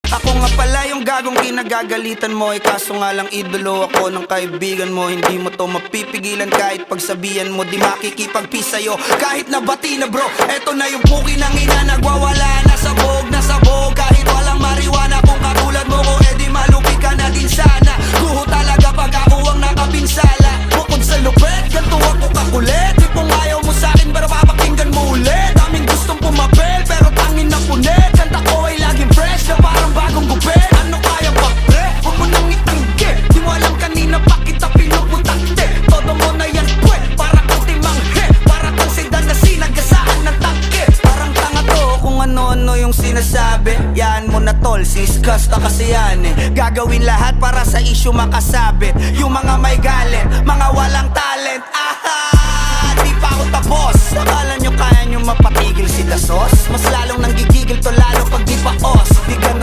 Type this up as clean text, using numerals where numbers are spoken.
Ako nga pala yung gagong kinagagalitan mo. Kaso nga lang idolo ako ng kaibigan mo. Hindi mo to mapipigilan kahit pagsabihan mo. Di makikipagpis sa'yo kahit nabati na bro. Eto na yung puki ng ina, nagwawala na sabog. Kahit walang mariwana, kung katulad mo ko, edi malupi ka na din sana. Guho talaga pag ako ang nakapinsala. Bukod sa lupet, ganito ako kakulit. Di kung ayaw mo sa'kin, pero papakinggan mo ulit. Daming gustong pumapel, pero tangin na punit. Kanta ko ay laging fresh, na parang bagong gupit. Ano kaya ba pre? Huwag mo nang itanggi. Di mo alam kanina pa kita pinuputakte. Todo mo na yan pwe, para kang timanghe. Para kang sedan na sinagasaan ng tangke. Parang tanga to kung ano-ano yung sinasabi. Yan mo na tol, siskas na kasi yan eh. Gagawin lahat para sa issue makasabit. Yung mga may galit, mga walang talent. Aha! Di pa ako tapos. Akala nyo kaya nyo mapatigil si Dasos? Mas lalong nanggigigil to lalo pag di pa os. Di ganun